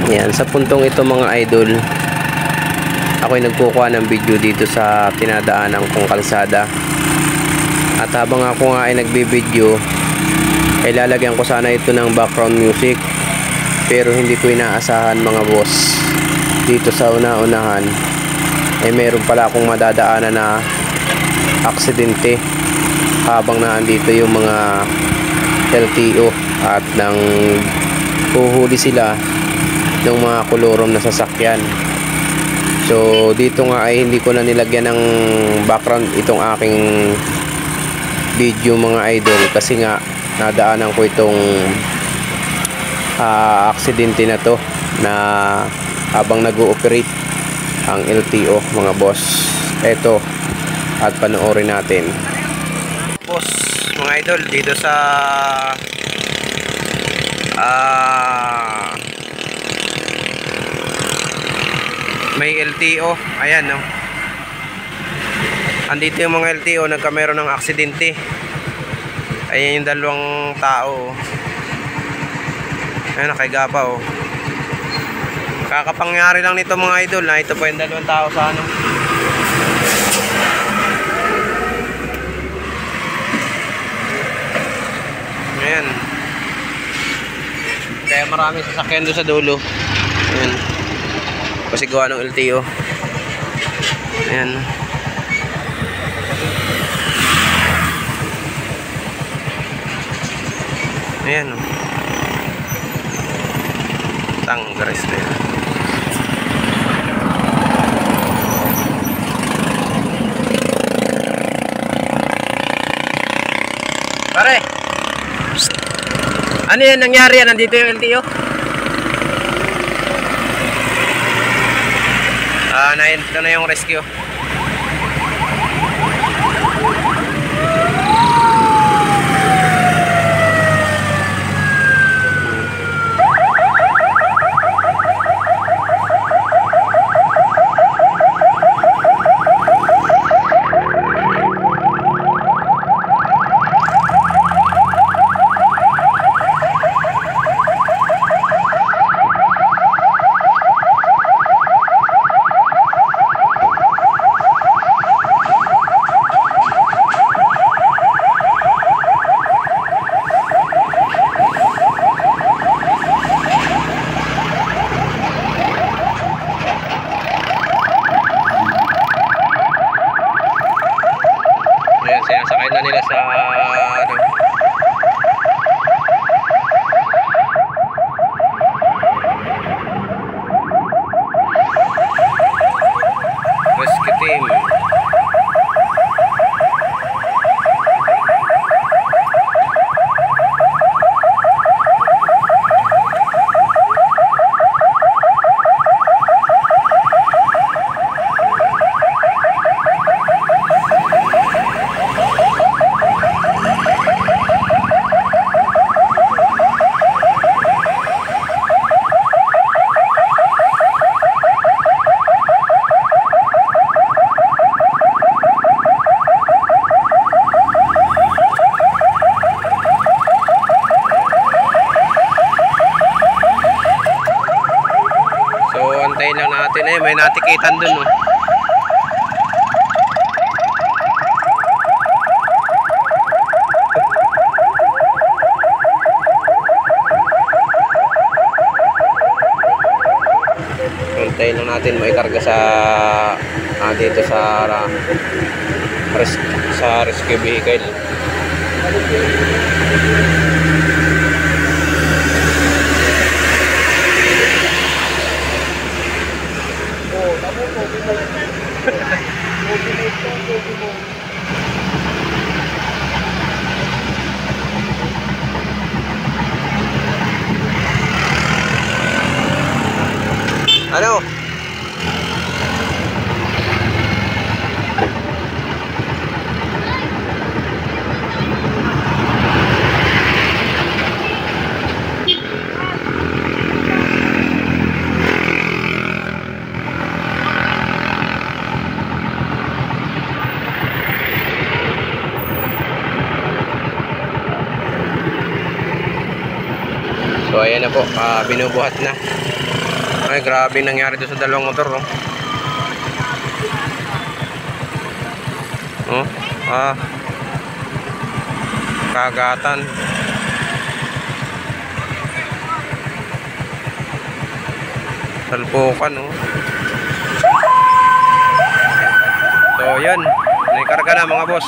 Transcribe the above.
Yan, sa puntong ito mga idol, ako'y nagkukuha ng video dito sa tinadaanan kong kalsada. At habang ako nga ay nagbibideo, ay lalagyan ko sana ito ng background music. Pero hindi ko inaasahan mga boss, dito sa una-unahan ay meron pala akong madadaanan na aksidente habang naandito yung mga LTO at nang huhuli sila ng mga kolorom na sasakyan. So dito nga ay hindi ko na nilagyan ng background itong aking video mga idol, kasi nga nadaanan ko itong aksidente na to na habang nag-ooperate ang LTO mga boss. Eto, at panoorin natin boss mga idol dito sa may LTO. Ayan no, andito yung mga LTO, nagkameron ng aksidente. Ayan yung dalawang tao, ayan nakigapa oh. Kakapangyari lang nito mga idol na ito pa yung dalawang tao sa ano. Ayan, kaya marami sasakyan doon sa dulo. Ayan, kasi gawa ng LTO. Ayan, ayan o, tanggares na yan. Pare, ano yan nangyari yan? Nandito yung LTO? Ito na yung rescue. Sinasakay na nila sa ano, rescue team. Antayin lang natin eh, may natikitan dun oh. Antayin lang natin may karga sa dito sa rescue vehicle. Ano? So ayan na po, binubuhat na. Ay, grabe nangyari doon sa dalawang motor, oh. Oh, kagatan. Salpukan, oh. So, yan. Naikarga na mga boss.